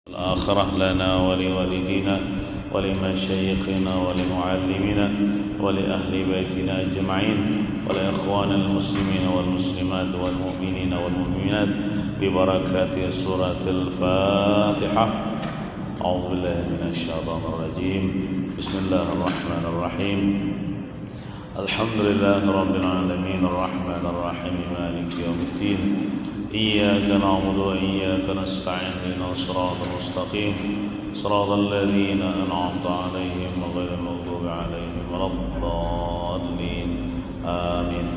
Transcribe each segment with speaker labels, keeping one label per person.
Speaker 1: الآخرة لنا ولوالدينا ولمشايخنا ولمعلمنا ولأهل بيتنا أجمعين ولإخوان المسلمين والمسلمات والمؤمنين والمؤمنات ببركات سورة الفاتحة. أعوذ بالله من الشيطان الرجيم. بسم الله الرحمن الرحيم. الحمد لله رب العالمين الرحمن الرحيم مالك يوم الدين. إياك نعبد وإياك نستعين اهدنا الصراط المستقيم صراط الذين أنعمت عليهم غير المغضوب عليهم ولا الضالين آمين.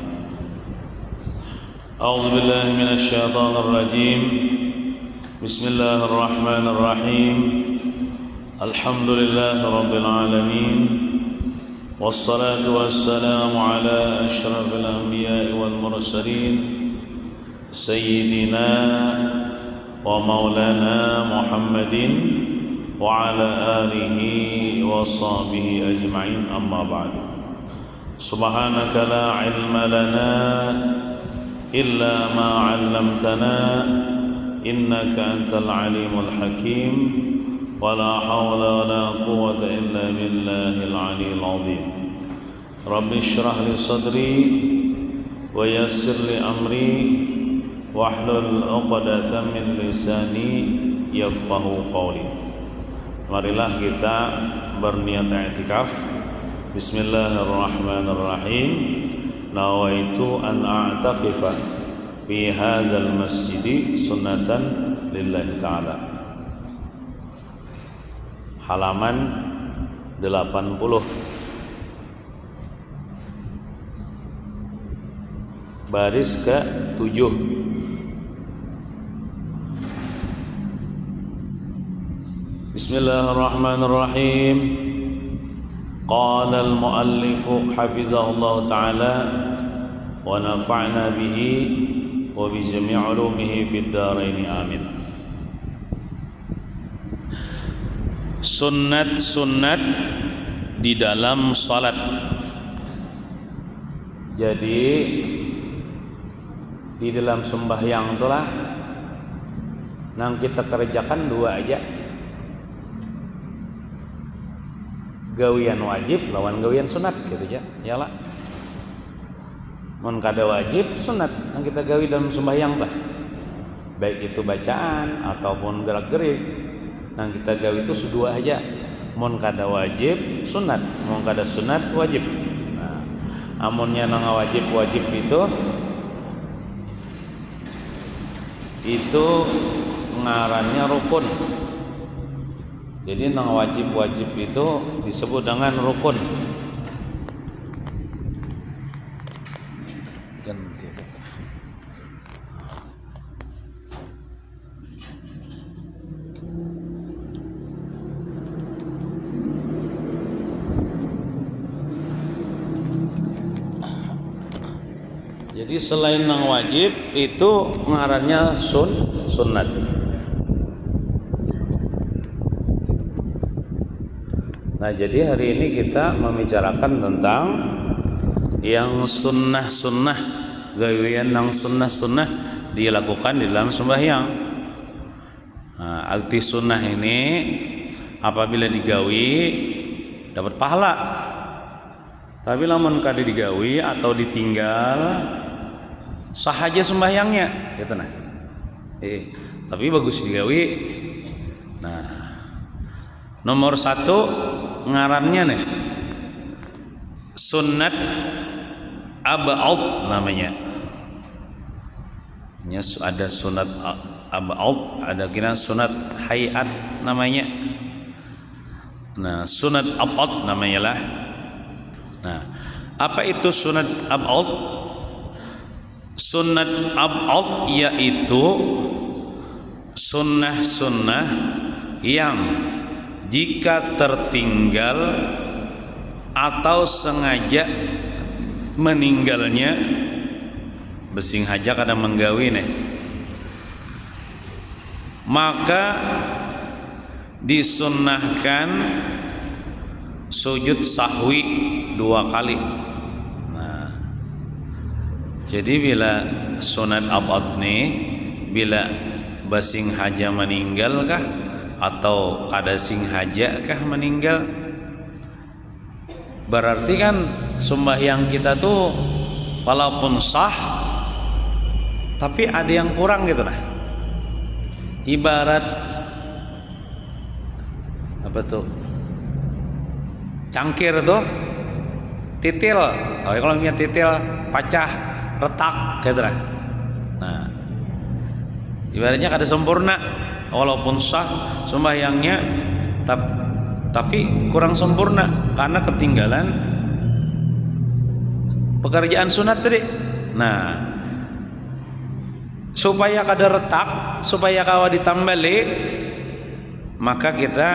Speaker 1: أعوذ بالله من الشيطان الرجيم. بسم الله الرحمن الرحيم. الحمد لله رب العالمين والصلاة والسلام على أشرف الأنبياء والمرسلين سيدنا ومولانا محمد وعلى آله وصحبه أجمعين. أما بعد. سبحانك لا علم لنا إلا ما علمتنا إنك أنت العليم الحكيم ولا حول ولا قوة إلا بالله العلي العظيم. رب اشرح لي صدري ويسر لي أمري wahlul 'uqdatam min lisani yafqahu qawli. Marilah kita berniat i'tikaf. Bismillahirrahmanirrahim. Nawaitu an a'taqifa fi hadzal masjidi sunnatan lillahi ta'ala. Halaman 80. Baris ke-7. Bismillahirrahmanirrahim. Qala al-muallif hafizahullah ta'ala wa nafa'na bihi wa bi jami' ulumihi fid dharain amin. Sunnat-sunnat di dalam salat. Jadi di dalam sembahyang itulah yang kita kerjakan dua aja. Gawian wajib lawan gawian sunat gitu ya. Yalah. Mun kada wajib sunat yang kita gawi dalam sembahyang bah. Baik itu bacaan ataupun gerak-gerik. Yang kita gawi itu sedua aja. Mun kada wajib sunat, mun kada sunat wajib. Nah, amunnya nang wajib itu ngarannya rukun. Jadi nang wajib-wajib itu disebut dengan rukun. Jadi selain nang wajib itu ngarannya sunnat. Nah, jadi hari ini kita membicarakan tentang yang sunnah-sunnah, gawian yang sunnah-sunnah dilakukan di dalam sembahyang. Nah, arti sunnah ini apabila digawi dapat pahala. Tapi lamun kada digawi atau ditinggal sah aja sembahyangnya, gitu nah. Tapi bagus digawi. Nah, nomor 1 ngarannya nih sunnat ab'ad namanya. Ada sunat ab'ad, ada kira sunat hayat namanya. Nah, sunat ab'ad namanya lah. Nah, apa itu sunat ab'ad? Sunat ab'ad yaitu sunnah-sunnah yang jika tertinggal atau sengaja meninggalnya besing haja kada menggawi nih, maka disunnahkan sujud sahwi 2 kali. Nah, jadi bila sunat abad nih, bila basing haja meninggal kah atau kada sing haja kah meninggal, berarti kan sembahyang kita tuh walaupun sah tapi ada yang kurang gitu nah. Ibarat apa tuh, cangkir tuh titil, kalau punya titil pecah retak gitu nah. Nah, ibaratnya kada sempurna, walaupun sah sembahyangnya tapi kurang sempurna karena ketinggalan pekerjaan sunat tadi. Nah, supaya kada retak, supaya kawa ditambali, maka kita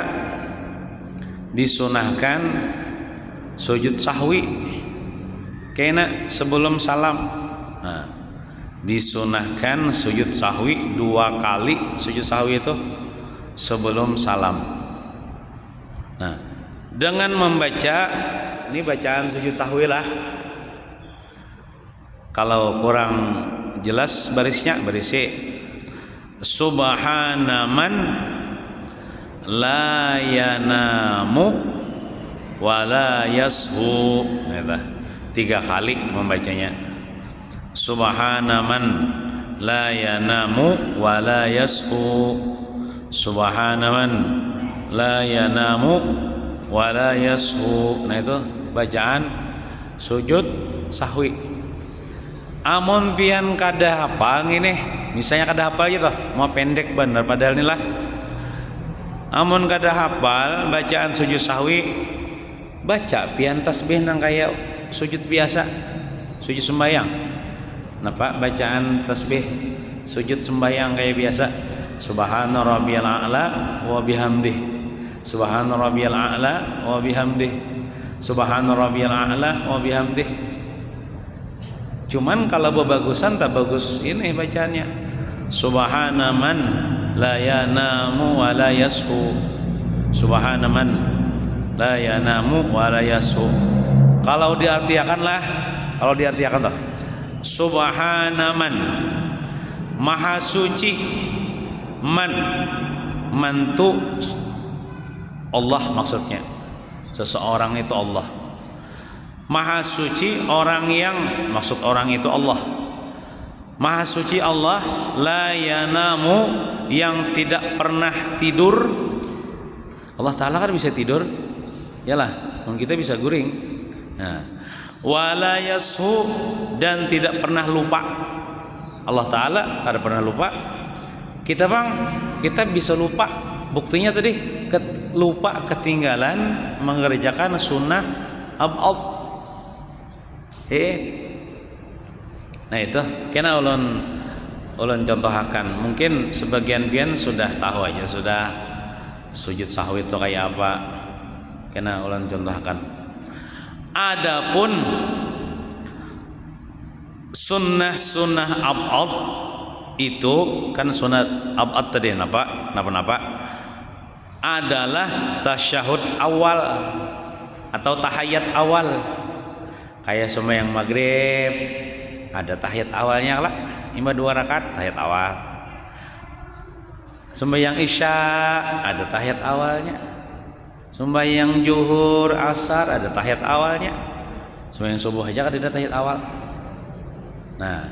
Speaker 1: disunahkan sujud sahwi kena sebelum salam. Nah, disunahkan sujud sahwi 2 kali, sujud sahwi itu sebelum salam. Nah, dengan membaca, ini bacaan sujud sahwi lah. Kalau kurang jelas barisnya, berisi subhana man la yanamu wa la yashu. Nah, 3 kali membacanya. Subhana man la yanamu wa la yashu. Subhana man la yanamu wa la yashu. Nah, itu bacaan sujud sahwi. Amun pian kada hafal ngene, misalnya kada hafal gitu, mau pendek bener padahal inilah. Amun kada hafal bacaan sujud sahwi, baca pian tasbih nang kaya sujud biasa, sujud sembayang. Napa bacaan tasbih sujud sembayang kayak biasa? Subhana rabbiyal a'la wa bihamdih. Subhana rabbiyal a'la wa bihamdih. Subhana rabbiyal a'la wa bihamdih. Cuman kalau bagusan tak bagus ini bacaannya. Subhana man la yanamu wa la yashu. Subhana man la yanamu wa la yashu. Kalau diartikanlah, kalau diartikan tuh, subhana man, maha suci, man tu Allah maksudnya, seseorang itu Allah. Maha suci orang yang, maksud orang itu Allah. Maha suci Allah, la yanamu, yang tidak pernah tidur. Allah Ta'ala kan bisa tidur, yalah, kita bisa guring. Nah, wala yashu, dan tidak pernah lupa. Allah Ta'ala kada pernah lupa. Kita bang, kita bisa lupa. Buktinya tadi lupa ketinggalan mengerjakan sunnah ab'ad. Nah itu kena ulun contohakan. Mungkin sebagian pian sudah tahu aja, sudah sujud sahwi itu kayak apa. Kena ulun contohakan. Adapun sunnah ab'ad itu kan sunnah ab'ad tadi napa adalah tasyahud awal atau tahiyat awal. Kayak sembahyang maghrib ada tahiyat awalnya lah, 2 rakaat tahiyat awal. Sembahyang isya ada tahiyat awalnya. Sembahyang zuhur, asar ada tahiyat awalnya. Sembahyang subuh aja kan ada tahiyat awal. Nah,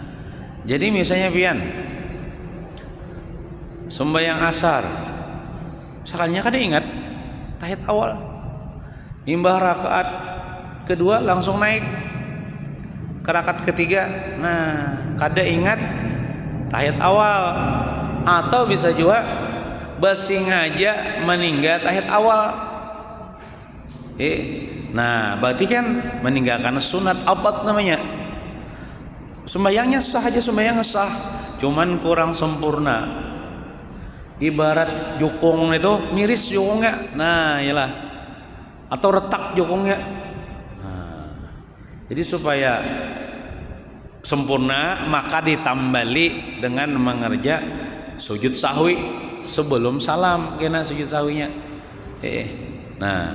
Speaker 1: jadi misalnya pian sembahyang asar, sekalinya kada ingat tahiyat awal, imbah rakaat kedua langsung naik ke rakaat ketiga. Nah, kada ingat tahiyat awal, atau bisa juga bersengaja meninggal tahiyat awal. Nah, berarti kan meninggalkan sunat abad namanya. Sembayangnya sah aja, sembayangnya sah, cuman kurang sempurna. Ibarat jukung itu miris jukungnya, nah iyalah, atau retak jukungnya. Jadi supaya sempurna maka ditambali dengan mengerja sujud sahwi sebelum salam, kena sujud sahwinya. Nah,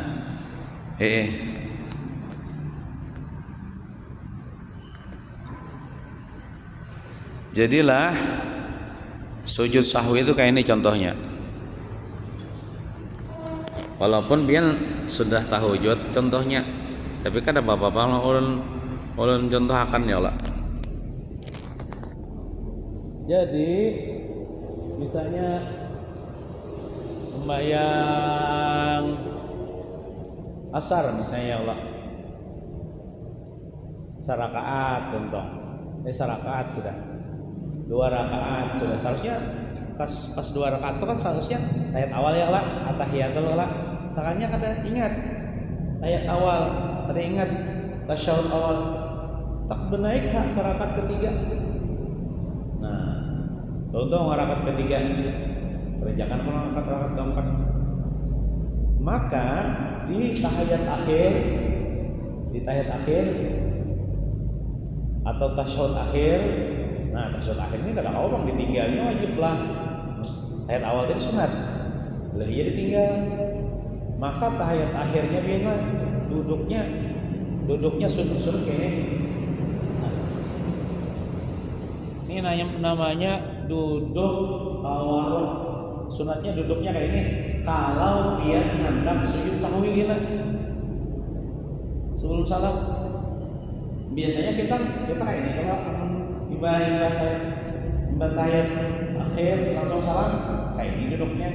Speaker 1: jadilah sujud sahwi itu kayak ini contohnya. walaupun pian sudah tahu jod contohnya, tapi kan ada bapak-bapak ulun contoh akan ya lah. Jadi misalnya sembahyang asar misalnya ya Allah, sarakaat contoh, sarakaat sudah 2 rakaat sudah, seharusnya pas 2 rakaat itu kan seharusnya ayat awal ya Allah, atahiyatul Allah, sekarangnya kada ingat ayat awal, kada ingat tasyahud awal, tak benaik ke rakaat ketiga. Nah, contoh rakaat ketiga kerjakan rakaat keempat, maka di tahiyat akhir atau tasyahud akhir. Nah, tasyahud akhir ini kada orang ditinggalnya wajib lah. Tahiyat awal itu sunat, lah iya ditinggal. Maka tahiyat akhirnya biasa duduknya sunut kayaknya. Ini namanya duduk tawarruk. Sunatnya duduknya kayak ini. Kalau dia hendak sujud sahwi gila sebelum salam, biasanya kita kayak ini. Kalau ibadah tahiyat akhir langsung salam, kayak ini duduknya.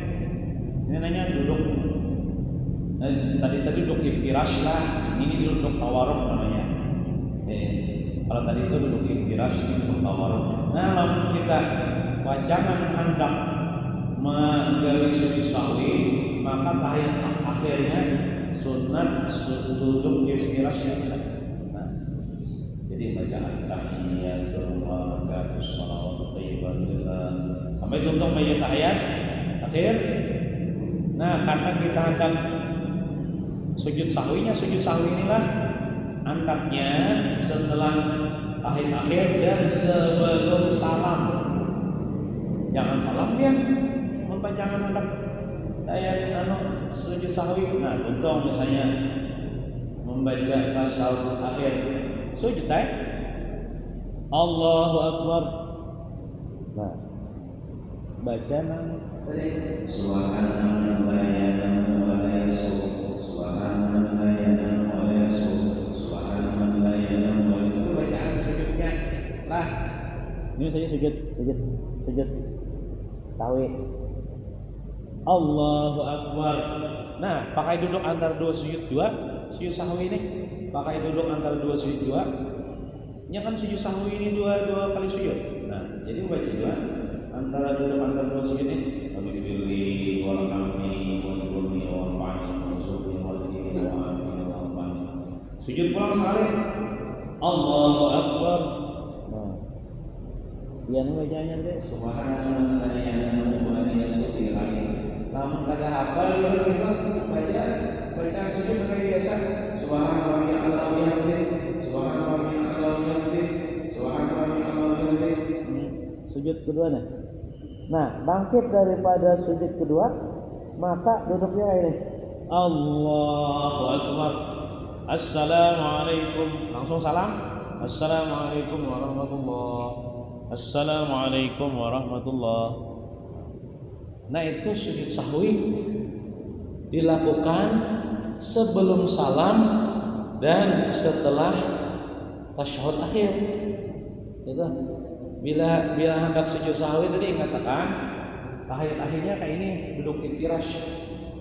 Speaker 1: Ini namanya duduk. Tadi duduk iftirash lah, ini duduk tawarruk namanya. Kalau tadi itu duduk iftirash, ini duduk tawarruk. Nah, kalau kita wajangan hendak menggali sujud sahwi, maka tahiyat akhirnya sunat duduk iftirash ya. Nah, jadi bacaan tahiyatul barakatuh shalawat thayyibatullah sampai tutup tahiyat akhir. Nah, karena kita hendak sujud sahwi inilah hendaknya setelah tahiyat akhir dan sebelum salam. Jangan salam dia jangan hendak saya sujud sahwi. Nah, contoh misalnya membaca tasyahud akhir, sujud Allahu Akbar. Nah, baca subhanallah wa itu bacaan sujudnya lah. Ini saya sujud tawi Allahu Akbar. Nah, pakai duduk antara 2 sujud sahwi ini, pakai duduk antara 2 sujud 2. Nya kan sujud sahwi ini 2 kali sujud. Nah, jadi baca antara 2 sujud ini, kami fili wal kami wa ibni wa fani wa subhi wa dini wa afini wa fani. Sujud pulang sekali. Allahu Akbar. Nah, yang bacanya teh subhanallah wa bihamdihi. Lamun kada hafal itu baca sujud kayak biasa. Subhanallah wa bihamdihi. Subhanallah wa bihamdihi. Subhanallah wa bihamdihi. Sujud kedua nih. Nah, bangkit daripada sujud kedua, maka duduknya ini. Allahu Akbar. Assalamualaikum. Langsung salam. Assalamualaikum warahmatullahi. Assalamualaikum warahmatullahi. Nah, itu sujud sahwi dilakukan sebelum salam dan setelah tasyahud akhir. Itu bila hendak sujud sahwi tadi katakan tahiyat akhirnya kayak ini duduk iftirash.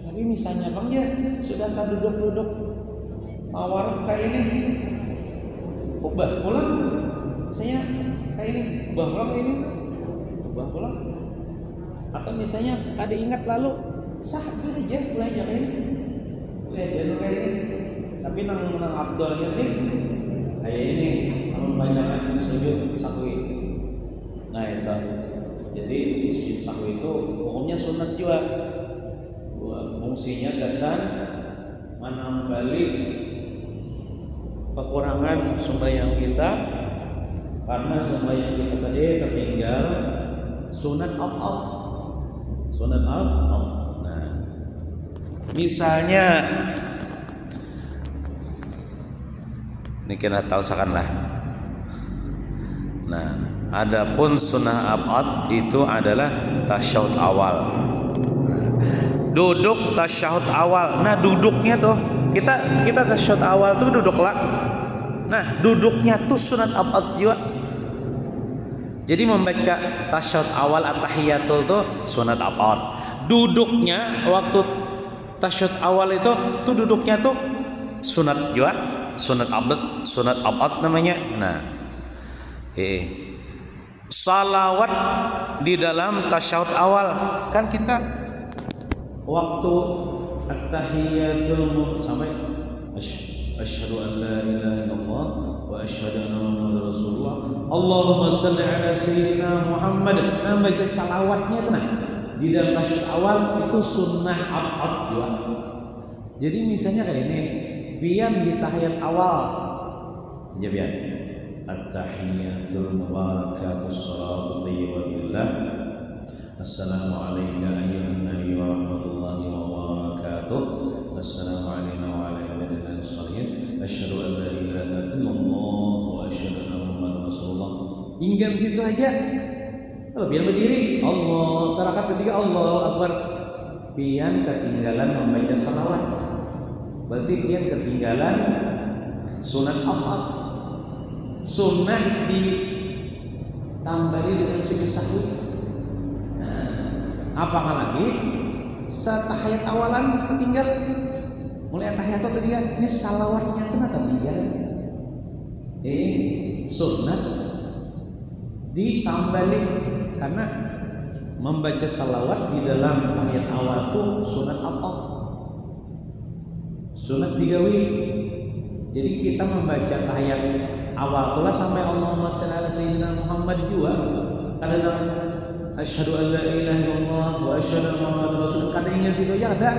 Speaker 1: Tapi misalnya bang ya sudah tak duduk awal kayak ini, ubah pulang. Misalnya kayak ini, ubah pulang. Atau misalnya ada ingat lalu dulu aja belajar ini, kayak ini. Tapi nang abdolnya nih kayak ini, membacakan sujud sahwi. Nah itu, jadi sujud sahwi itu hukumnya sunat juga. Fungsinya dasar menambali kekurangan sembahyang kita, karena sembahyang kita tadi tertinggal sunat out. Nah, misalnya ini kita tahu lah. Nah, adapun sunnah abad itu adalah tasyahud awal. Nah, duduk tasyahud awal. Nah, duduknya tuh kita tasyahud awal tuh duduk lah. Nah, duduknya tuh sunat abad juga. Jadi membaca tasyahud awal at-tahiyatul tuh sunat abad. Duduknya waktu tasyahud awal itu tuh duduknya tuh sunat juga, sunat abad namanya. Nah, salawat di dalam tasyahud awal kan kita waktu at-tahiyatul sampai asyhadu an la ilaha illallah wa asyhadu anna muhammadar rasulullah Allahumma shalli ala sayyidina Muhammad. Nah, baca salawatnya tuh di dalam tasyahud awal itu sunnah abad juga. Jadi misalnya kayak ini, pian di tahiyat awal aja pian at-tahiyatul mubarakatus salatu thayyibatillah assalamu alayka ayyuhan nabiy wa rahmatullahi wa barakatuh assalamu alayna wa ala ibadillah shalihin asyhadu an la ilaha illallah wa asyhadu anna muhammadar rasulullah. Hingga situ aja. Kalau pian berdiri Allah, rakaat ketiga Allahu akbar, pian ketinggalan membaca salawat. Berarti pian ketinggalan sunat abad. Sunnah ditambahi dengan sujud sahwi. Nah, apakah lagi setahiyat awalan ketinggal, mulai tahiyat ketinggal, ini salawatnya kena ketinggal. Sunnah ditambahi karena membaca salawat di dalam tahiyat awal itu sunat abad. Sunat digawi. Jadi kita membaca tahiyat awal pula sampai Allahumma shalli ala sayyidina Muhammad juga. Kadang asyhadu an la ilaha illallah wa asyhadu anna muhammadar rasulullah. Kadang ingin situ aja ada.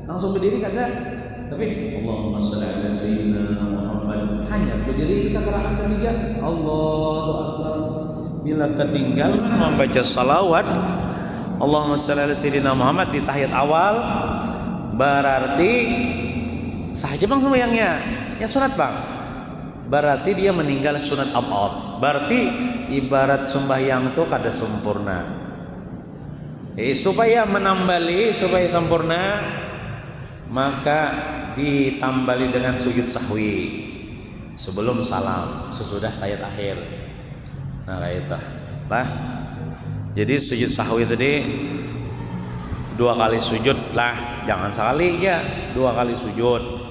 Speaker 1: Langsung berdiri kadang. Tapi Allahumma shalli ala sayyidina Muhammad hanya berdiri kita rakaat ketiga. Allahu akbar. Bila ketinggalan membaca salawat Allahumma shalli ala sayyidina Muhammad di tahiyat awal, berarti sah aja bang sembahyangnya. Ya sunat bang. Berarti dia meninggal sunat abad. Berarti ibarat sembahyang itu kada sempurna. Supaya menambali, supaya sempurna, maka ditambali dengan sujud sahwi sebelum salam, sesudah tahiyat akhir. Nah kayak itu lah. Jadi sujud sahwi tadi 2 kali sujud lah, jangan sekali ya, 2 kali sujud.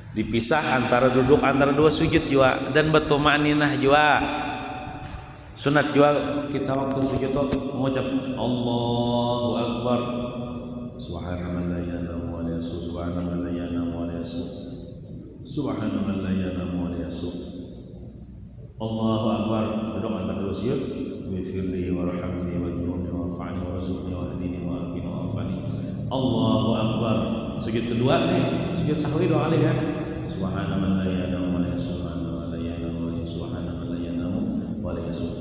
Speaker 1: Dipisah antara duduk antara 2 sujud juga, dan bertumaninah juga. Sunat juga kita waktu sujud tuh mengucap Allahu akbar. Subhanallah la ilaha wa la yasud. Subhanallah la ilaha wa la yasud. Subhanallah la ilaha wa la yasud. Allahu akbar. Duduk antara 2 sujud. Wifirli warhamni wajhurni warfa'ni warzuqni wahdini wa'afini wa'afani. Allahu akbar. Sujud kedua nih, sujud sahwi 2 kali kan. Subhanallah la ilaha wa la yasud. Subhanallah la ilaha wa la yasud. Subhanallah la ilaha wa la yasud.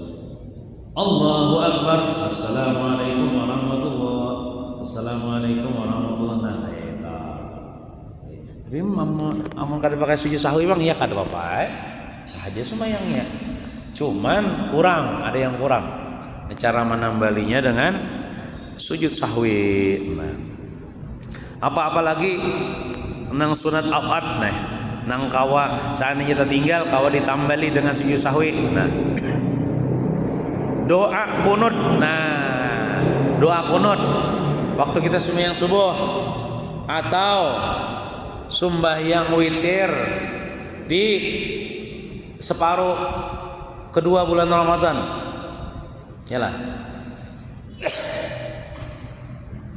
Speaker 1: Allahu akbar. Assalamualaikum warahmatullahi. Assalamualaikum warahmatullahi wabarakatuh. Tapi amun kada pakai sujud sahwi bang, ya kada apa-apa. Sahaja sembahyangnya. Cuman kurang, ada yang kurang. Cara menambalinya dengan sujud sahwi. Nah, apa-apa lagi nang sunat abad nah, nang kawa seandainya kita tinggal kawa ditambali dengan sujud sahwi. Nah, doa kunut. Nah, doa kunut waktu kita sembahyang subuh atau sembahyang witir di separuh kedua bulan Ramadan. Yalah.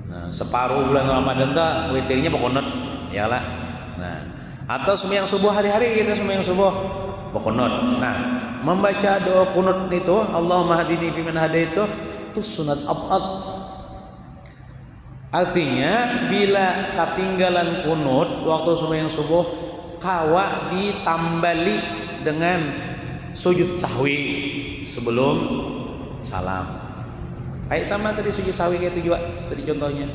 Speaker 1: Nah, separuh bulan Ramadan ta witirnya pokoknya yalah. Nah, atau sembahyang subuh hari-hari kita sembahyang subuh pokoknya. Nah, membaca doa kunut itu Allahumma hadini fi man hadaitu itu sunat abad. Artinya bila ketinggalan kunut waktu sembahyang subuh kawa ditambali dengan sujud sahwi sebelum salam. Kayak sama tadi sujud sahwi kayak itu juga tadi contohnya.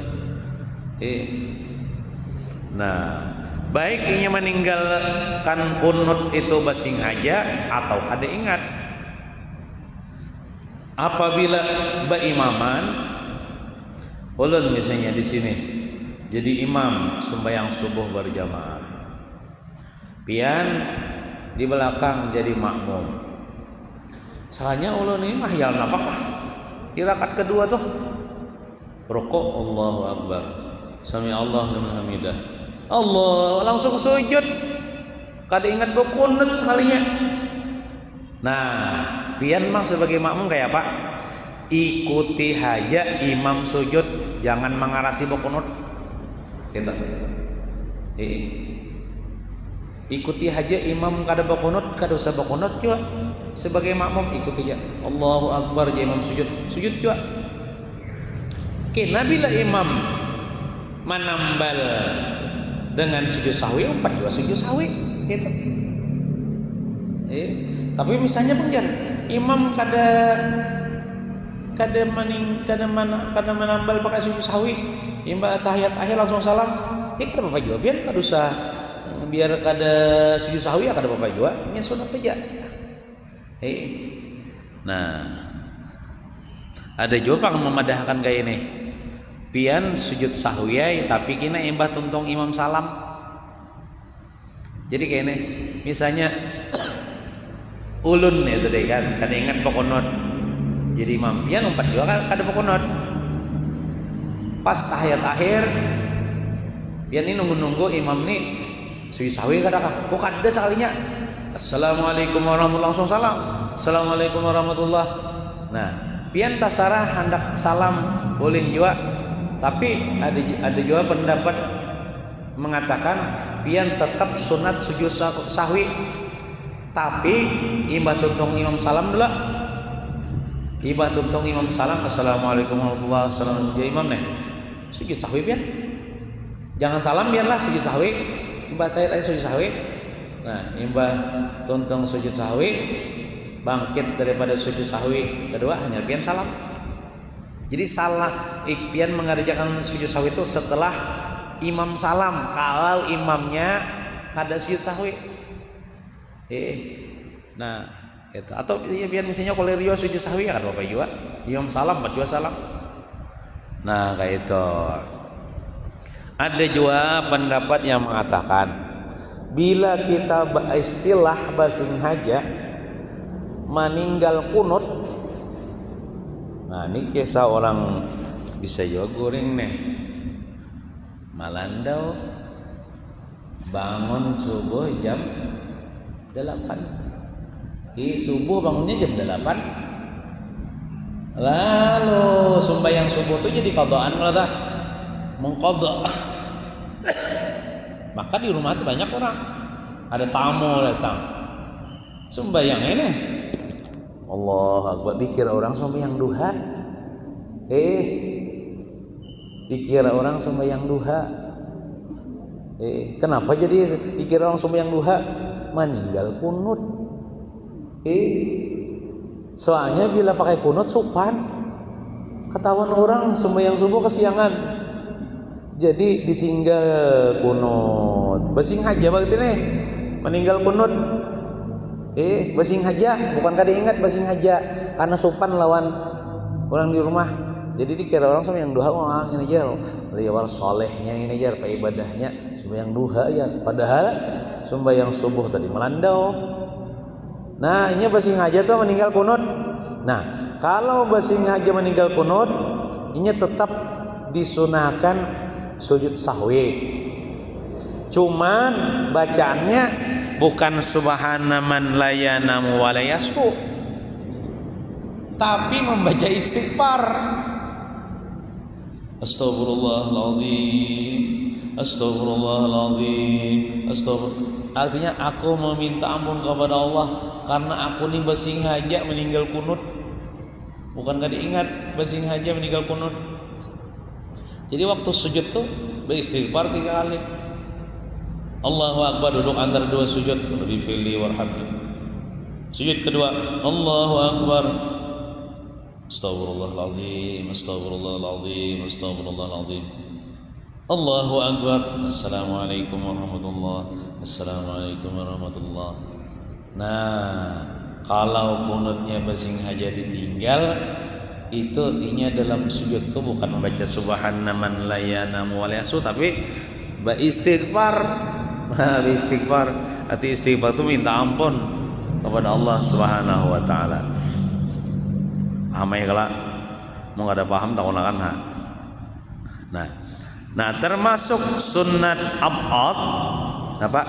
Speaker 1: Nah, baik ingin meninggalkan kunut itu basing aja atau ada ingat. Apabila berimaman Ulun misalnya di sini jadi imam sembahyang subuh berjamaah, pian di belakang jadi makmum. Soalnya ulun ini mah ya napakah di rakaat kedua tuh rukuk Allahu Akbar, sami Allah liman hamidah, Allah langsung sujud, kada ingat berkunut sekalinya. Nah, pian mah sebagai makmum kayak apa? Ikuti haja imam sujud, jangan mengarasi berkunut. Gitu. Ikuti haja imam kada berkunut, kada usah berkunut juga. Sebagai makmum ikuti aja. Allahu Akbar je imam sujud, sujud juga. Kena bila imam menambal dengan sujud sahwi, empat juga sujud sahwi, gitu. Tapi misalnya pengen imam kada menambal pakai sujud sahwi, imam tahiyat akhir langsung salam, kada apa juga biar kada usah, biar kada sujud sahwi ya kada apa juga, ini sunat aja. Nah, ada juga yang memadahkan kayak ini. Pian sujud sahwi tapi kena imbah tuntung imam salam. Jadi kayak ini, misalnya ulun itu deh kan, kada ingat pokoknot. Jadi imam pian umpat juga kan kada pokoknot. Pas tahiyat akhir, pian ini nunggu imam nih sujud sahwi kada kah? Kok kada sekalinya? Assalamualaikum warahmatullahi langsung salam. Assalamualaikum warahmatullahi. Nah, pian tasarah hendak salam boleh juga. Tapi ada juga pendapat mengatakan pian tetap sunat sujud sahwi. Tapi imbah tuntung imam salam dulu. Imbah tuntung imam salam, assalamualaikum warahmatullahi wabarakatuh. Ya imam nih sujud sahwi pian. Jangan salam biarlah sujud sahwi. Imbah tahiyat sujud sahwi. Nah, imbah tuntung sujud sahwi, bangkit daripada sujud sahwi kedua hanya pian salam. Jadi salah pian mengerjakan sujud sahwi itu setelah imam salam. Kalau imamnya kada sujud sahwi, nah itu. Atau pian misalnya kalau rio sujud sahwi ya kada apa juga. Imam salam, juga salam. Nah kayak itu. Ada juga pendapat yang mengatakan bila kita beristilah basing haja meninggal kunut. Nah ini kisah orang bisa juga goreng nih, malandau bangun subuh jam 8. Subuh bangunnya jam 8. Lalu sembahyang subuh itu jadi qadaan kalau dah mengqadha. Maka di rumah itu banyak orang, ada tamu datang, sembahyang ini, Allah Akbar, dikira orang sembahyang duha, dikira orang sembahyang duha, kenapa jadi dikira orang sembahyang duha? Meninggal kunut, soalnya bila pakai kunut supan, ketahuan orang sembahyang subuh kesiangan. Jadi ditinggal kunut, basing haja begitu nih, meninggal kunut. Basing haja, bukan kada ingat basing haja, karena sopan lawan orang di rumah. Jadi dikira orang sama yang duha, wah ini aja, riwayat solehnya ini aja, apa ibadahnya, sembahyang duha ya. Padahal sembahyang subuh tadi melandau. Nah ini basing haja tuh meninggal kunut. Nah kalau basing haja meninggal kunut, ini tetap disunahkan sujud sahwi. Cuman bacaannya bukan subhana man la yanamu wa la yasku, tapi membaca istighfar. Astagfirullahaladzim, astagfirullahaladzim, astagfirullah. Artinya aku meminta ampun kepada Allah karena aku nih basing haja meninggal kunut. Bukan kada ingat basing haja meninggal kunut. Jadi waktu sujud tuh beristighfar 3 kali. Allahu Akbar, duduk antara dua sujud, Rabbi warhamni. Sujud kedua, Allahu Akbar, Astagfirullahaladzim, Astagfirullahaladzim, Astagfirullahaladzim. Allahu Akbar, Assalamualaikum warahmatullahi, Assalamualaikum warahmatullahi. Nah, kalau kunutnya basing haja ditinggal, itu inya dalam sujud itu bukan membaca subhana man la yanamu wa la yasu, tapi beristighfar. Beristighfar, arti istighfar itu minta ampun kepada Allah Subhanahu wa taala. Paham ya kalau mau ada paham tak gunakan ha. Nah, termasuk sunat ab'ad apa?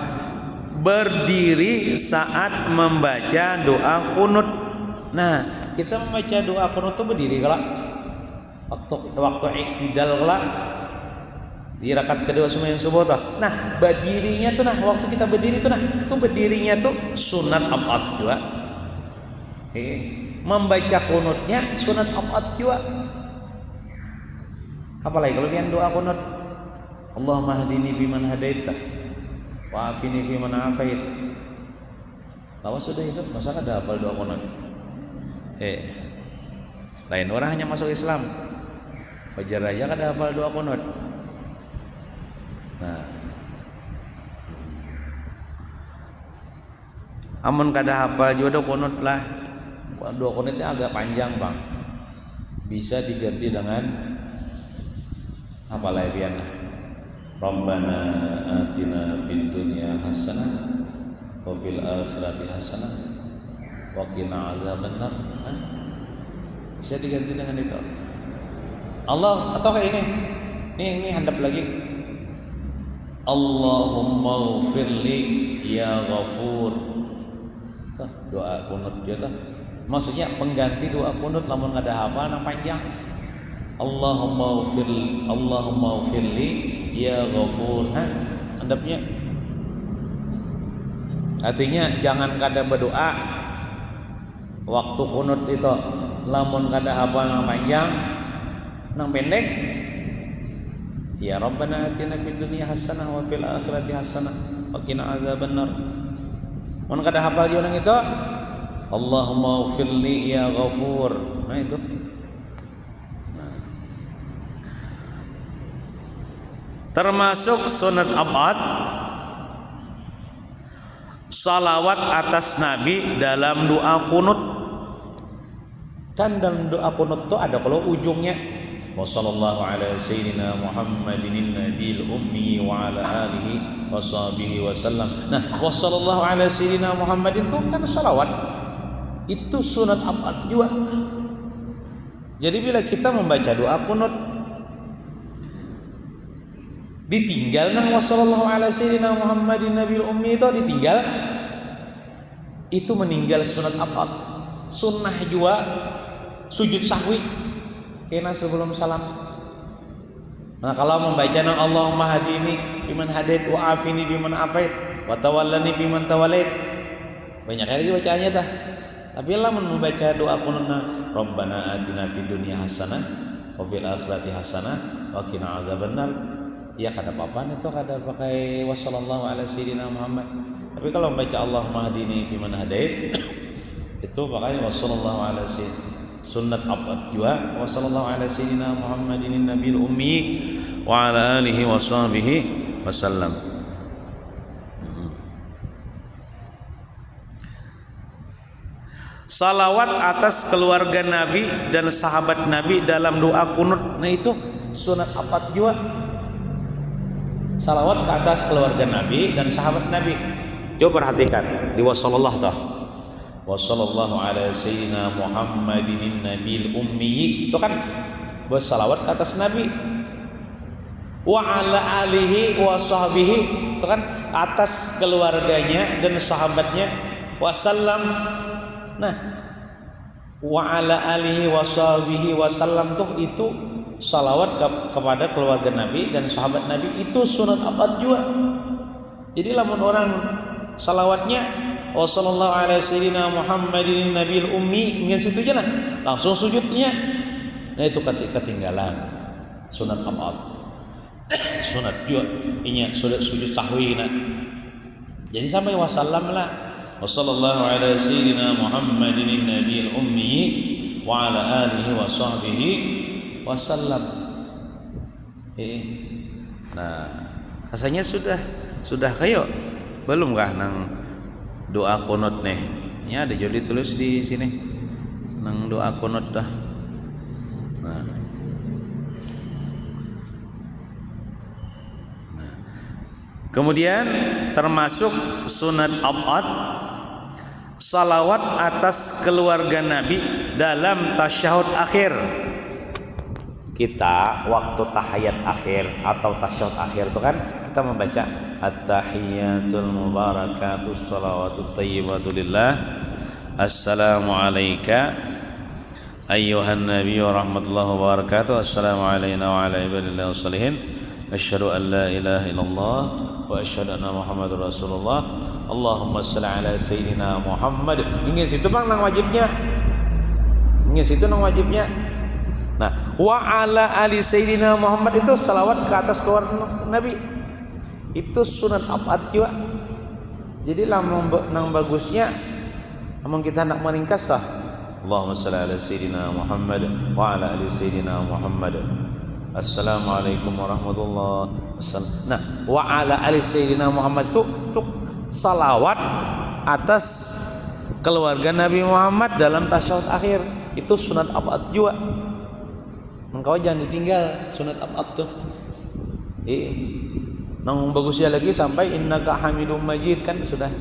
Speaker 1: Berdiri saat membaca doa kunut. Nah, kita membaca doa kunut itu berdiri kalau waktu i'tidal kalau di rakaat kedua sembahyang subuh tuh. Nah, berdirinya tuh waktu kita berdiri tuh tuh berdirinya tuh sunat ab'ad juga. Membaca kunutnya sunat ab'ad juga. Apalagi kalau pian doa kunut, Allahumma hdini fiman hadaita wa afini fiman afait. Lawas sudah itu, masa ada hafal doa kunut? Lain orang hanya masuk Islam. Wajar aja kada hafal doa kunut. Nah, amun kada hafal juga doa kunut lah. Doa kunutnya agak panjang bang, bisa diganti dengan apa lagi pian? Rabbana atina fid dunya hasanah wa fil akhirati hasanah wa qina azabannar. Bisa diganti dengan itu. Allah atau kayak ini handap lagi. Allahumma ghfirli ya ghafur. Tuh, doa kunut dia tuh. Maksudnya pengganti doa kunut lamun ada hafal nang panjang. Allahumma ghfirli ya ghafur. Handapnya. Artinya jangan kada berdoa waktu kunut itu lamun kada hafal nang panjang, nang pendek. Ya Rabbana atina fid dunya hasanah wa fil akhirati hasanah wa qina azabannar. Mun kada hafal yo nang itu Allahumma ighfirli ya ghafur. Nah itu. Termasuk sunat ab'ad salawat atas Nabi dalam doa kunut. Kan dalam doa kunut itu ada kalau ujungnya wa sallallahu ala sayyidina Muhammadin nabiyil ummi wa ala alihi wa sahbihi wa sallam. Nah, wa sallallahu ala sayyidina Muhammadin itu kan salawat. Itu sunat ab'ad juga. Jadi bila kita membaca doa kunut ditinggal nang wa sallallahu ala sayyidina Muhammadin nabiyil ummi itu ditinggal, itu meninggal sunat ab'ad. Sunnah juga sujud sahwi kena sebelum salam. Nah, kalau membaca nang Allahumma hadini biman hadait wa afini biman afait wa tawallani biman tawallait, banyak lagi bacaannya tah. Tapi lamun membaca doa kunutna Rabbana atina fid dunya hasanah wa fil akhirati hasanah wa qina azabannar, ya kada apa-apa itu kada pakai wa sallallahu ala sayyidina Muhammad. Tapi kalau membaca Allahumma hadini biman hadait itu pakai wa sallallahu ala sayyidina sunnat ab'ad juga wa sallallahu ala sayyidina Muhammadin nabiyil ummi wa ala alihi wa sahbihi wasallam. Salawat atas keluarga Nabi dan sahabat Nabi dalam doa kunut. Nah itu sunat ab'ad juga. Salawat ke atas keluarga Nabi dan sahabat Nabi. Coba perhatikan di wa sallallahu ta wa sallallahu ala sayyidina Muhammadin nabiyil ummi, itu kan bersalawat ke atas Nabi. Wa ala alihi wa sahbihi, itu kan atas keluarganya dan sahabatnya. Wasallam. Nah, wa ala alihi wa sahbihi wasallam tuh itu salawat kepada keluarga Nabi dan sahabat Nabi, itu sunat ab'ad juga. Jadi lamun orang salawatnya wa sallallahu ala sayyidina Muhammadin nabiyil ummi, ingat situ aja lah, langsung sujudnya. Nah itu ketinggalan sunat ab'ad. Sunat juga inya sujud sahwi nah. Jadi sampai wasallam lah, wa sallallahu ala sayyidina Muhammadin nabiyil ummi wa ala alihi wa sahbihi wasallam. Nah, rasanya sudah kayo belum kah nang doa kunut nih? Ya ada jadi tulis di sini nang doa kunut dah. Nah, kemudian termasuk sunat abad salawat atas keluarga Nabi dalam tasyahud akhir. Kita waktu tahiyat akhir atau tasyahud akhir itu kan kita membaca at-tahiyatul mubarakatus salawatut thayyibatu lillah assalamu alayka ayyuhan nabiyyu rahmatullahi wabarakatuh assalamu alayna wa ala ibadillahi wassalihin asyhadu an la ilaha illallah wa asyhadu anna muhammadar rasulullah Allahumma shalli ala sayyidina Muhammad. Ingat situ bang nang wajibnya. Ingat situ nang wajibnya. Nah, wa ala ali sayyidina Muhammad itu salawat ke atas keluarga Nabi. Itu sunat abad juga. Jadi nang bagusnya namun kita nak meringkas lah. Allahumma shalli ala sayyidina Muhammad wa ala ali sayyidina Muhammad. Assalamualaikum warahmatullahi wabarakatuh. Nah, wa ala ali sayyidina Muhammad itu salawat atas keluarga Nabi Muhammad dalam tasyahud akhir. Itu sunat abad juga. Engkau jangan ditinggal sunat abad tuh. Nang bagusnya lagi sampai innaka hamidum majid kan sudah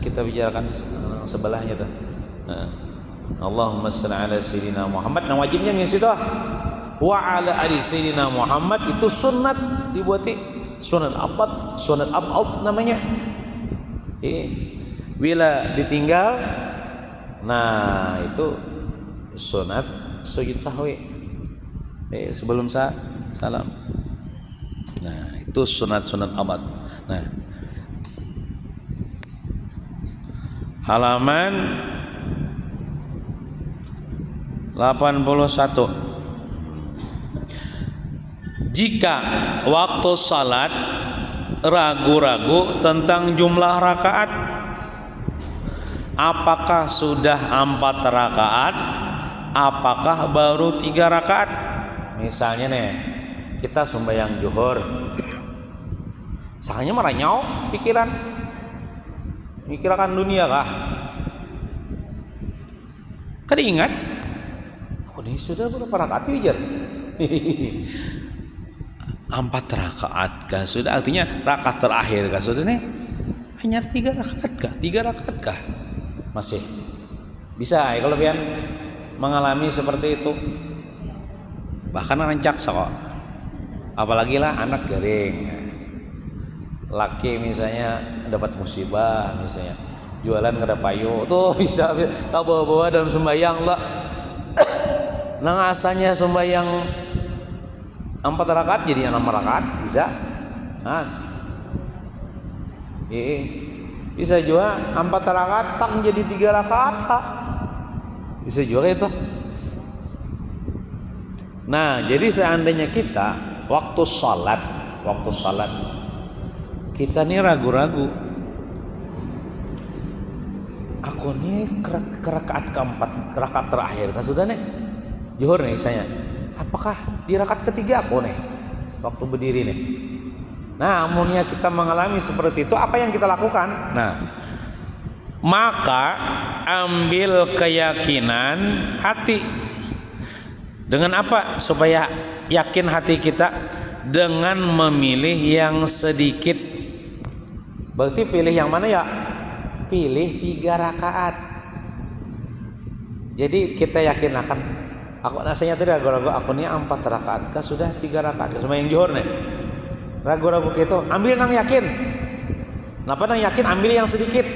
Speaker 1: kita bicarakan sebelahnya tuh. Allahumma shalli ala sayyidina Muhammad. Nang wajibnya ngisi tuh. Wa ala ali sayyidina Muhammad itu sunat dibuati sunat abad namanya. Bila ditinggal, nah itu sunat sujud sahwi sebelum salam. Nah itu sunat abad. Nah halaman 81. Jika waktu salat ragu-ragu tentang jumlah rakaat, apakah sudah 4 rakaat, apakah baru 3 rakaat? Misalnya nih, kita sembahyang zuhur, sakanya meranyau pikiran dunia kah? Kan ingat, ini sudah berapa rakaat wijar? 4 rakaat kah sudah, artinya rakaat terakhir kah sudah nih? Hanya 3 rakaat kah? 3 rakaat kah? Masih bisa ya kalau pian mengalami seperti itu. Bahkan rancak kok. Apalagi lah anak garing. Laki misalnya dapat musibah misalnya. Jualan kada payu tuh bisa tahu bawa-bawa dalam sembahyang lah. Nang asalnya sembahyang 4 rakaat jadi 6 rakaat bisa. Bisa juga 4 rakaat tak jadi 3 rakaat bisa juga itu. Nah jadi seandainya kita waktu salat kita nih ragu-ragu, aku nih ke rakaat keempat, ke rakaat terakhir kan sudah nih zuhur nih saya, apakah di rakaat ketiga aku nih waktu berdiri nih. Nah, amunnya kita mengalami seperti itu, apa yang kita lakukan? Nah, maka ambil keyakinan hati. Dengan apa? Supaya yakin hati kita dengan memilih yang sedikit. Berarti pilih yang mana ya? Pilih 3 rakaat. Jadi kita yakin akan aku nasinya tadi ragu-ragu aku nih 4 rakaat kah sudah 3 rakaat sama yang zuhur nih. Ragu-ragu gitu, ambil nang yakin. Kenapa nang yakin? Ambil yang sedikit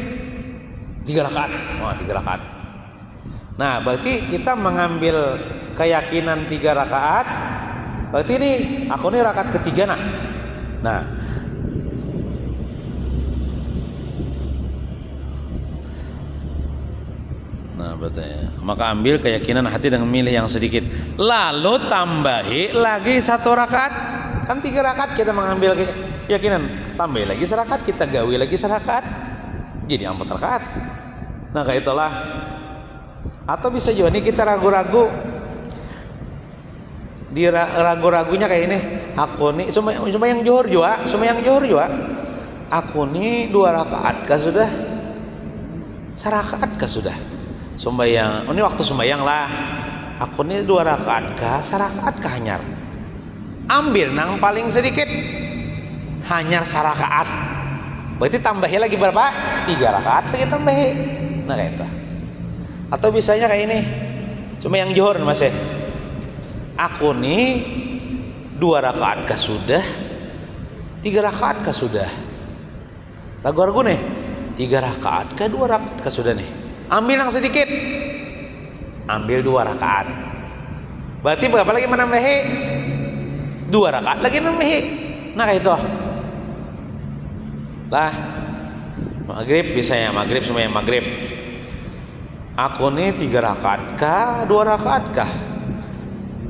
Speaker 1: 3 rakaat. Oh 3 rakaat. Nah berarti kita mengambil keyakinan 3 rakaat. Berarti ini aku nih rakaat ketiga nah. Nah betul. Maka ambil keyakinan hati dengan memilih yang sedikit. Lalu tambahi lagi 1 rakaat. Kan 3 rakaat kita mengambil keyakinan. Tambah lagi 1 rakaat, kita gawi lagi 1 rakaat. Jadi 4 rakaat. Nah kayak itulah. Atau bisa juga nih kita ragu-ragu. Di ragu-ragunya kayak ini. Aku nih sembahyang zuhur juga. Aku nih 2 rakaat kah sudah? 1 rakaat kah sudah? Sembahyang, ini waktu sembahyang lah. aku ini 2 rakaat kah 1 rakaat kah hanyar, ambil nang paling sedikit hanyar 1 rakaat, berarti tambahin lagi berapa, 3 rakaat lagi tambahin. Nah kayak itu. Atau bisanya kayak ini, cuma yang zuhur mas ya, aku nih 2 rakaat kah sudah, 3 rakaat kah sudah, ragu-ragu nih 3 rakaat kah 2 rakaat kah sudah nih, ambil yang sedikit, ambil 2 rakaat, berarti berapa lagi menambahi, 2 rakaat lagi nambahi. Nah kayak itu lah. Maghrib bisanya, maghrib semuanya maghrib, aku nih 3 rakaat kah 2 rakaat kah,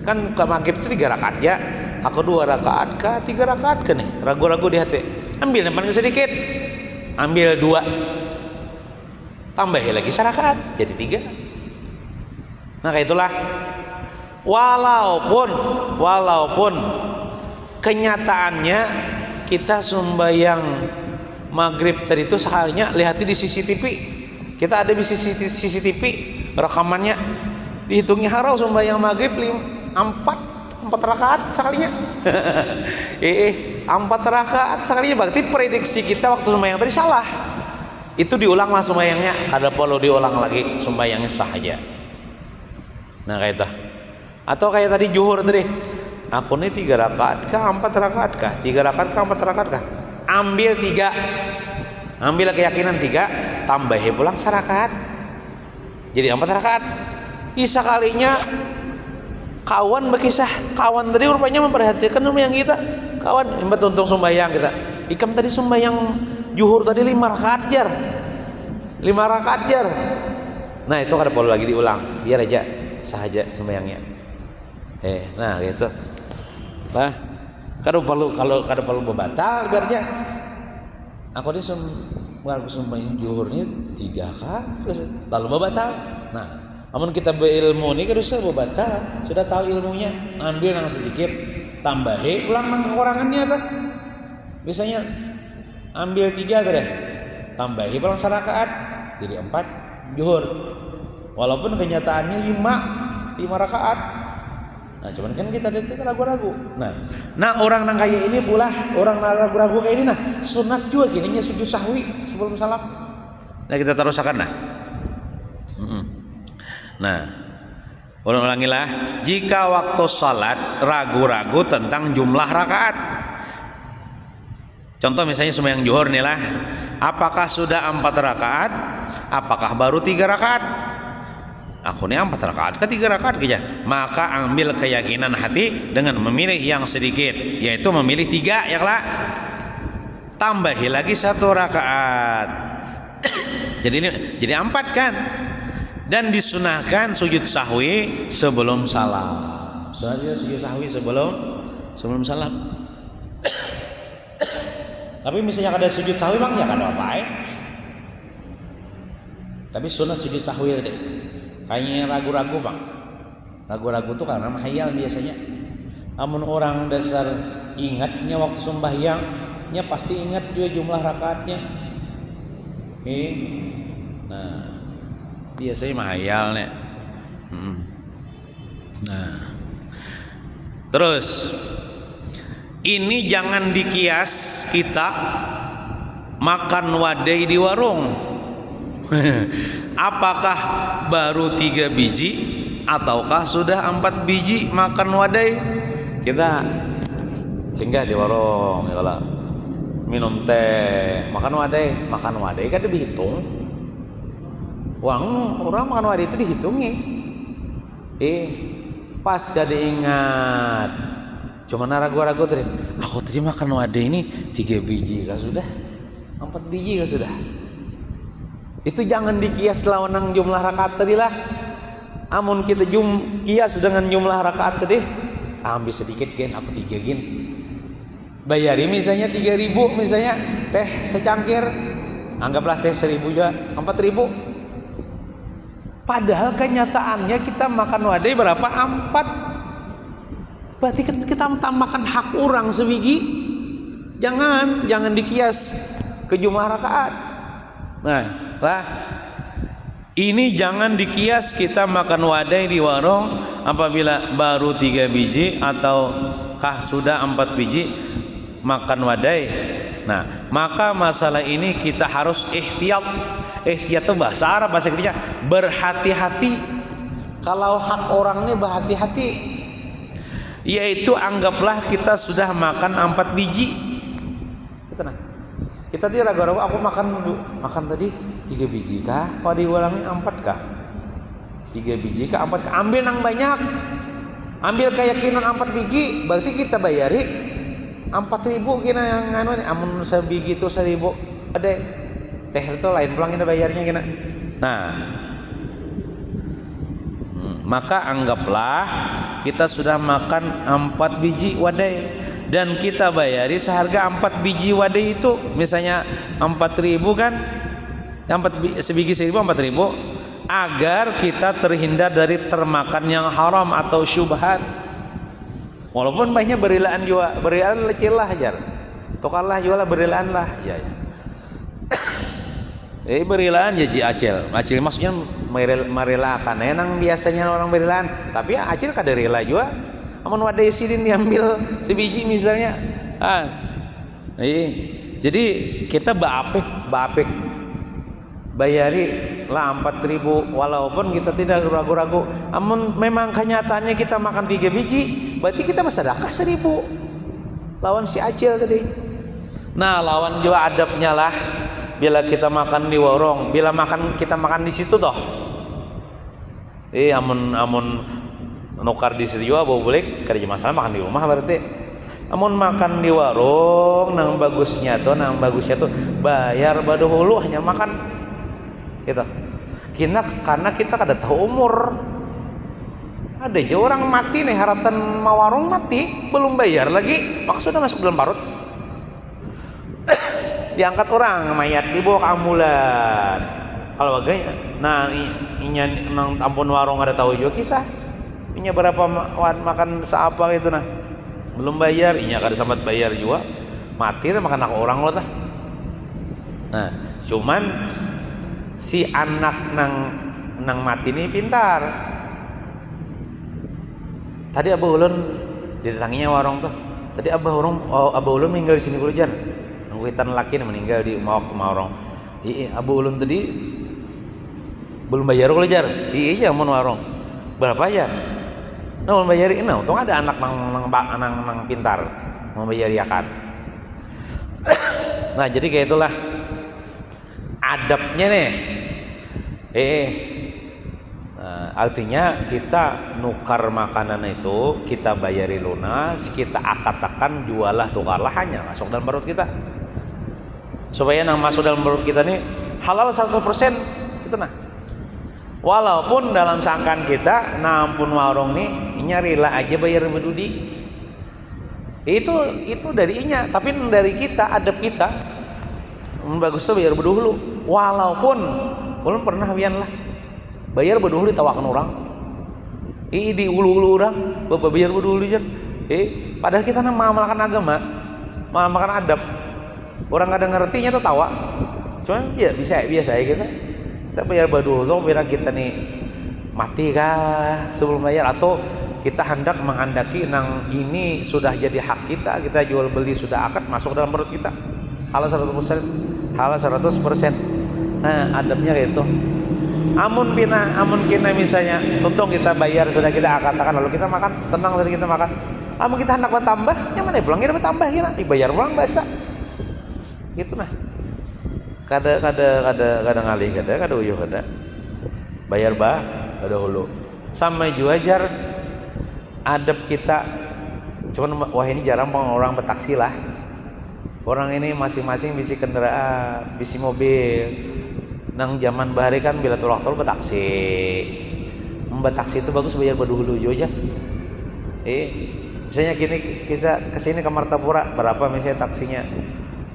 Speaker 1: kan ke maghrib itu 3 rakaat ya, aku 2 rakaat kah 3 rakaat kah nih, ragu-ragu di hati, ambil yang paling sedikit, ambil 2, tambahin lagi 1 rakaat jadi 3. Nah kayak itulah. Walaupun kenyataannya kita sembahyang maghrib tadi itu sekalinya lihat di CCTV, kita ada di CCTV rekamannya, dihitungnya harau sembahyang maghrib 4 rakaat sekalinya. 4 rakaat sekalinya, berarti prediksi kita waktu sembahyang tadi salah. Itu diulanglah sembahyangnya, kada perlu diulang lagi, sembahyangnya sah aja. Nah kayak itu. Atau kayak tadi zuhur tadi, aku nih 3 rakaat kah 4 rakaat kah, 3 rakaat kah 4 rakaat kah, ambil 3, ambil keyakinan 3, tambahin pulang 1 rakaat jadi 4 rakaat. Bisa kalinya kawan berkisah, kawan tadi rupanya memperhatikan yang kita, kawan yang untung sembahyang kita, ikam tadi sembahyang zuhur tadi 5 rakaat jar, 5 rakaat jar. Nah itu kada perlu lagi diulang, biar aja sahaja sembahyangnya. Nah gitu lah, kada perlu, kalau kada perlu berbatal biarnya. Aku ini sembahyang zuhurnya 3 kah lalu berbatal. Nah namun kita berilmu ini kada usah berbatal, sudah tahu ilmunya, ambil yang sedikit, tambahi ulang nang kekurangannya tuh. Biasanya ambil 3 tadi, tambahi pulang 1 rakaat jadi 4 zuhur, walaupun kenyataannya 5 rakaat. Nah cuman kan kita ragu-ragu. Nah orang nang kayak ini pula, orang nang ragu-ragu kayak ini, nah sunat juga gininya sujud sahwi sebelum salam. Nah kita terusakan nah. Nah ulangilah, jika waktu salat ragu-ragu tentang jumlah rakaat. Contoh misalnya sembahyang zuhur nih lah, apakah sudah 4 rakaat, apakah baru 3 rakaat? Aku nih 4 rakaat ke 3 rakaat aja, maka ambil keyakinan hati dengan memilih yang sedikit, yaitu memilih 3 ya lah, tambahi lagi 1 rakaat. jadi 4 kan, dan disunahkan sujud sahwi sebelum salam. Sunahnya sujud sahwi sebelum salam. Tapi misalnya ada sujud sahwi bang ya kada apa ya. Tapi sunat sujud sahwi deh. Kayaknya ragu-ragu bang, ragu-ragu tuh karena mahayal biasanya. Amun orang dasar ingatnya waktu sembahyangnya pasti ingat juga jumlah rakaatnya. Nah biasanya mahayal nih. Nah terus ini jangan dikias kita makan wadai di warung. Apakah baru 3 biji ataukah sudah 4 biji makan wadai? Kita singgah di warung ya kalau minum teh, makan wadai kan dihitung. Uang orang makan wadai itu dihitungi. Pas gak diingat, cuma ragu-ragu tadi, aku tadi makan wadai ini 3 biji kah sudah, 4 biji kah sudah. Itu jangan dikias lawan nang jumlah rakaat tadi lah. Amun kita kias dengan jumlah rakaat tadi, ambil sedikit gen, aku 3 gen. Bayari misalnya 3.000 misalnya teh secangkir, anggaplah teh 1.000 juga 4.000. Padahal kenyataannya kita makan wadai berapa? 4. Berarti kita tambahkan hak orang sebiji. Jangan dikias ke jumlah rakaat. Nah lah, Ini jangan dikias kita makan wadai di warung apabila baru 3 biji atau kah sudah 4 biji makan wadai. Nah, maka masalah ini kita harus ihtiyat. Ihtiyat itu bahasa Arab, bahasa Indonesia berhati-hati. Kalau hak orang ini berhati-hati, yaitu anggaplah kita sudah makan 4 biji. Kita tidak ragu-ragu, aku makan tadi 3 biji kah? Kalau diulangi 4 kah? 3 biji kah? 4 kah? Ambil yang banyak. Ambil keyakinan 4 biji, berarti kita bayari 4.000 kena yang anu nih. Amun sebiji itu 1.000. Ada teh itu lain pulang kita bayarnya kena. Nah, maka anggaplah kita sudah makan 4 biji wadai dan kita bayari seharga 4 biji wadai itu, misalnya 4.000 kan, sebiji 1.000 4.000, agar kita terhindar dari termakan yang haram atau syubhat. Walaupun banyak berilaan juga, berilaan lecil lah ajar, tokalah jual berilaan lah ya. Berilaan ya acil maksudnya merelakan. Enang biasanya orang berilaan, tapi acil kada rela juga. Amun wadai sidin diambil sebiji misalnya. Jadi kita baapik bayari lah 4.000 walaupun kita tidak ragu-ragu. Amun memang kenyataannya kita makan 3 biji, berarti kita bersedekah 1.000 lawan si acil tadi. Nah, lawan juga adabnya lah bila kita makan di warung, bila kita makan di situ toh. Amun nukar di situ juga boleh, kada masalah makan di rumah berarti. Amun makan di warung nang bagusnya tuh bayar badahulu hanya makan gitu. Karena kita kada tahu umur. Ada aja orang mati nih, haratan mau warung mati belum bayar lagi, maksudnya masuk dalam parut. Diangkat orang mayat dibawa ke ambulan. Kalau bagaimana? Nah, inya nang ampun warung ada tahu juga kisah. Inya berapa makan seapa gitu nah. Belum bayar, inya kada sempat bayar juga. Mati tuh makan anak orang lo tah. Nah, cuman si anak nang mati ini pintar. Tadi Abah Ulun didatanginya warung tuh. Tadi Abah Ulun meninggal di sini dulu jan. Nungguitan laki meninggal di warung. Abah Ulun tadi belum bayar kok jar. Iya mun warung. Berapa ya? Nah, mau bayari, untung ada anak nang pintar mau bayari akan. Nah, jadi kayak itulah adabnya nih. Artinya kita nukar makanan itu kita bayari lunas, kita akatakan jualah tukarlah hanya masuk dalam perut kita. Supaya yang masuk dalam perut kita nih halal 100% itu nah. Walaupun dalam sangkaan kita, nah ampun warung nih nyarilah aja bayar bedudi. Itu dari inya, tapi dari kita, adab kita. Bagus tuh bayar bedulu. Walaupun belum pernah wian lah. Bayar bedulu ditawakan orang. Di ulu-ulu orang, bapak bayar bedulu jan. Padahal kita makan agama, makan adab. Orang kadang ngertinya tuh tawa. Cuman ya biasa aja kita. Kita bayar bedulu biar kita nih mati kah sebelum bayar, atau kita menghendaki nang ini sudah jadi hak kita jual beli sudah akad masuk dalam perut kita halal 100%. Nah, adabnya kayak itu. Amun kina misalnya tuntung kita bayar sudah kita akatakan lalu kita makan, tenang dari kita makan. Amun kita hendak bertambah, yang mana pulang kita bertambah kira dibayar pulang bahasa gitu nah. Kada ngalih kada uyuh kada bayar kada hulu sama juga jar adab kita. Cuman wah ini jarang orang bertaksi lah. Orang ini masing-masing bisi kendaraan, bisi mobil. Nang zaman bahari kan bila tolak bertaksi. Bertaksi itu bagus bayar badahulu juga aja. Misalnya gini kita kesini ke Martapura berapa misalnya taksinya?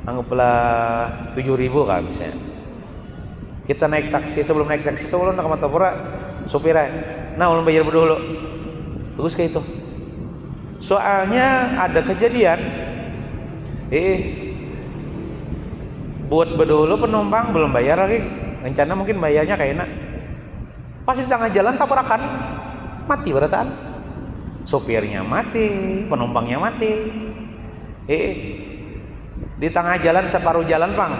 Speaker 1: Anggaplah 7.000 kan misalnya. Kita naik taksi, sebelum naik taksi itu ulun ke Martapura sopirnya. Nah, ulun bayar badahulu. Bagus kayak itu. Soalnya ada kejadian buat badahulu penumpang belum bayar lagi. Rencana mungkin bayarnya kayak enak. Pas di tengah jalan tabrakan, mati berataan. Sopirnya mati, penumpangnya mati. Di tengah jalan separuh jalan Bang.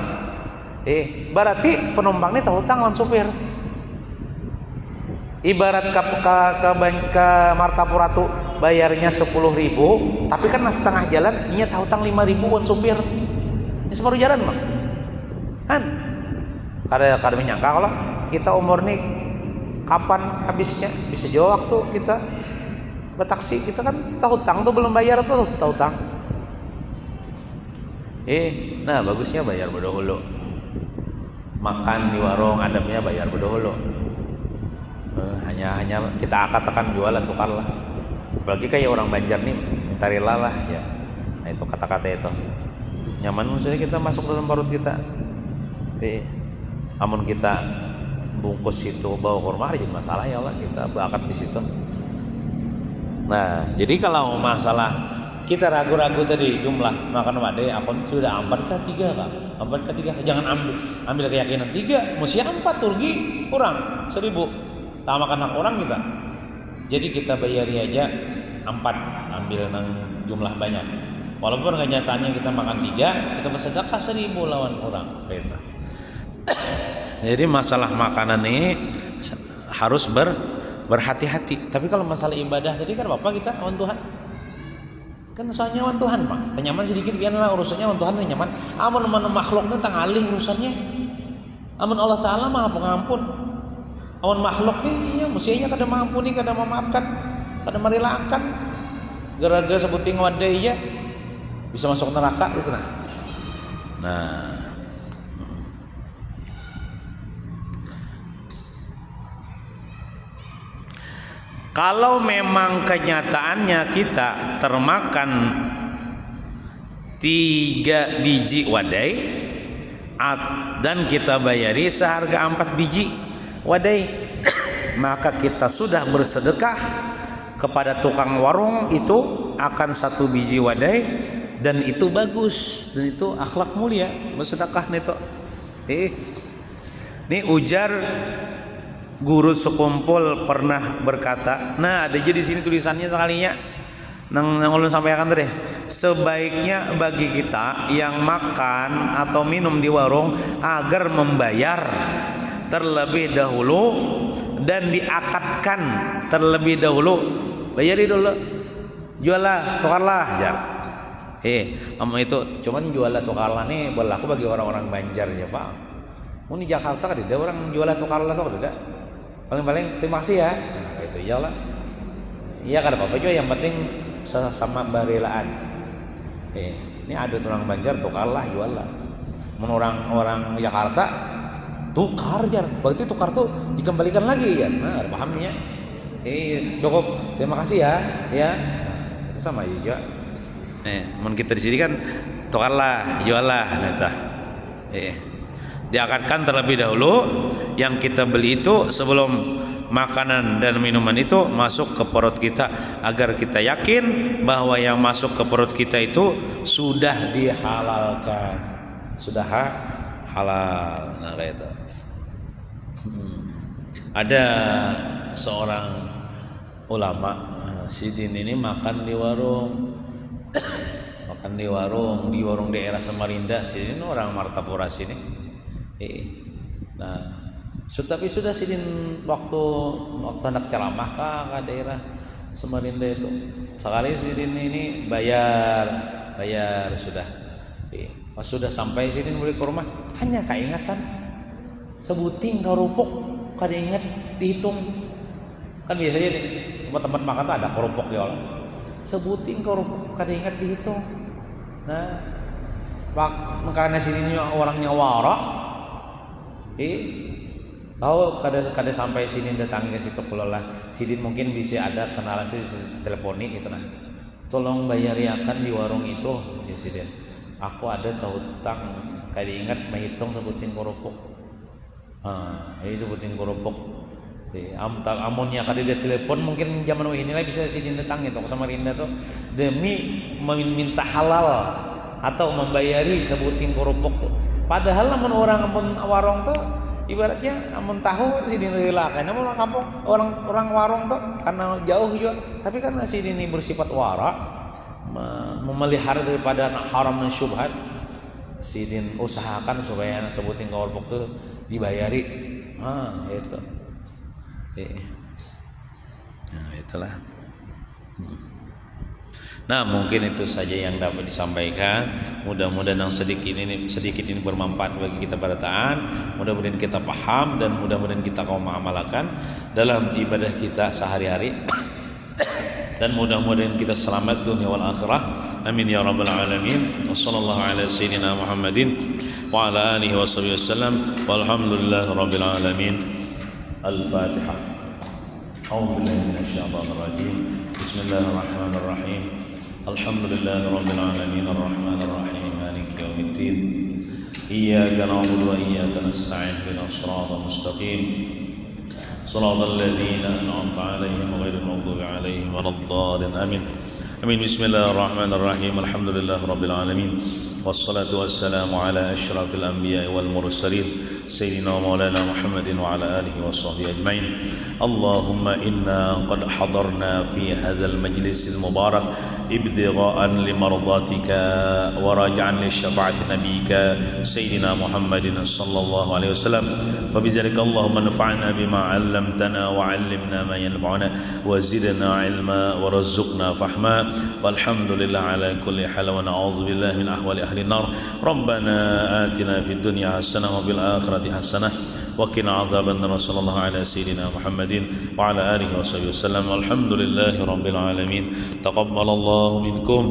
Speaker 1: Berarti penumpangnya tahu hutang lawan sopir. Ibarat ke Martapura tuh bayarnya 10.000, tapi kan setengah jalan ini tahu hutang 5.000 buat sopir. Ini separuh jalan Bang. Kan? Kada menyangka kalau kita umur nih kapan habisnya? Bisa jauh waktu kita bertaksi, kita kan tahu hutang tuh belum bayar tuh tahu hutang. Nah bagusnya bayar berdahulu. Makan di warung adabnya bayar berdahulu. Hanya kita katakan jual lah tukar lah. Apalagi kayak orang Banjar nih minta rela lah ya. Nah itu kata-kata itu nyaman maksudnya kita masuk dalam perut kita. Amun kita bungkus itu bawa ke rumah jadi masalah ya Allah, kita bakar di situ. Nah jadi kalau masalah kita ragu-ragu tadi jumlah makan wadai, akun sudah 4 ke 3 kah? 4 ke 3, jangan ambil keyakinan 3, mesti 4 turgi kurang 1.000. Tak makan hak orang kita. Jadi kita bayari aja 4, ambil nang jumlah banyak. Walaupun kenyataannya kita makan 3, kita bersedekah 1.000 lawan orang. Gitu. Jadi masalah makanan ini harus berhati-hati. Tapi kalau masalah ibadah tadi kan Bapak kita lawan Tuhan. Kan soalnya lawan Tuhan Pak. Tenyaman sedikit biarlah urusannya lawan Tuhan tenyaman. Amun makhluknya tangalih urusannya. Amun Allah Taala Maha Pengampun. Awan makhluk nih, ya mestinya kada mampuni, kada memaafkan, kada merelakan. Gara-gara sebuting wadai ya bisa masuk neraka gitu nah. Kalau memang kenyataannya kita termakan 3 biji wadai dan kita bayari seharga 4 biji wadai, maka kita sudah bersedekah kepada tukang warung itu akan 1 biji wadai, dan itu bagus dan itu akhlak mulia bersedekah nito. Ini ujar guru sekumpul pernah berkata, nah ada jadi di sini tulisannya sekalinya nang ulun sampaikan tadi, sebaiknya bagi kita yang makan atau minum di warung agar membayar terlebih dahulu dan diakatkan terlebih dahulu. Bayari dulu, jualah, tukarlah jar. Itu cuman jualah tukarlah nih berlaku bagi orang-orang Banjar ya Pak. Mau di Jakarta kan ada orang jualah tukarlah tuh ada. Paling terima kasih ya. Nah, itu iyalah. Iya kan apa-apa juga, yang penting sama barelaan. Ini ada orang Banjar tukarlah jualah. Menurut orang Jakarta tukar jar, berarti tukar tuh dikembalikan lagi ya. Nah, ada pahamnya. Cukup, terima kasih ya. Nah, itu sama juga. Mun kita di sini kan tukarlah, jualah, neta. Diakatkan terlebih dahulu yang kita beli itu sebelum makanan dan minuman itu masuk ke perut kita, agar kita yakin bahwa yang masuk ke perut kita itu sudah dihalalkan, sudah halal. Nah kayak itu. Ada seorang ulama, Sidin ini makan di warung, di warung daerah Samarinda. Sidin orang Martapura sini. Nah, tapi sudah Sidin waktu anak ceramah ke daerah Samarinda itu, sekali Sidin ini bayar sudah. Pas sudah sampai Sidin balik ke rumah, hanya keingatan sebuting kerupuk, kada ingat dihitung. Kan biasanya nih, tempat-tempat makan tuh ada kerupuk ya Allah. Sebuting kerupuk kada ingat dihitung. Nah, karena Sidin orangnya warak, tahu kada sampai Sidin datangi ke situ kelola. Sidin mungkin bisa ada kenalan si teleponi gitu nah. Tolong bayariakan di warung itu ya Sidin. Aku ada tahu hutang, kada ingat menghitung sebutin kerupuk. Sebutin kerupuk. Amunnya kada dia telepon mungkin zaman ini lah bisa Sidin datang itu ke Samarinda tuh demi meminta halal atau membayari sebutin kerupuk tuh. Padahal namun orang warung tuh ibaratnya amun tahu si dini relakan orang kampung orang warung tuh karena jauh juga, tapi kan si dini bersifat wara, memelihara daripada haram dan syubhat, si din usahakan supaya sebutin kelompok tuh dibayari. Itu nah itulah. Nah mungkin itu saja yang dapat disampaikan. Mudah-mudahan yang sedikit ini bermanfaat bagi kita pada taat. Mudah-mudahan kita paham dan mudah-mudahan kita kaum mengamalkan dalam ibadah kita sehari-hari. Dan mudah-mudahan kita selamat dunia wal akhirah. Amin ya rabbal alamin. Wassallallahu ala sayyidina Muhammadin wa ala alihi washabihi wasallam. Walhamdulillahi rabbil alamin. Al-Fatihah. A'udzu billahi minasyaitonir rajim. Bismillahirrahmanirrahim. Alhamdulillahi rabbil alamin arrahmanir rahim maliki yaumiddin. Iyyaka na'budu wa iyyaka nasta'in ihdinas siratal mustaqim. Shiratal ladzina an'amta 'alaihim ghairil maghdubi 'alaihim waladdallin. Amin. Amin. Bismillahirrahmanirrahim. Alhamdulillahi rabbil alamin. Wassalatu wassalamu ala asyrafil anbiya'i wal mursalin sayyidina wa maulana Muhammadin wa ala alihi washabbihi ajmain. Allahumma inna qad hadarna fi hadzal majlisil mubarak ابتغاء لمرضاتك ورجعا لشفاعة نبيك سيدنا محمد صلى الله عليه وسلم. وبذلك اللهم انفعنا بما علمتنا وعلمنا ما ينفعنا وزدنا علما ورزقنا فهما والحمد لله على كل حال ونعوذ بالله من أحوال أهل النار. ربنا آتنا في الدنيا حسنة وفي الآخرة حسنة وقنا عذاب النار. صلى الله على سيدنا محمد وعلى آله وصحبه وسلم والحمد لله رب العالمين. تقبل الله منكم.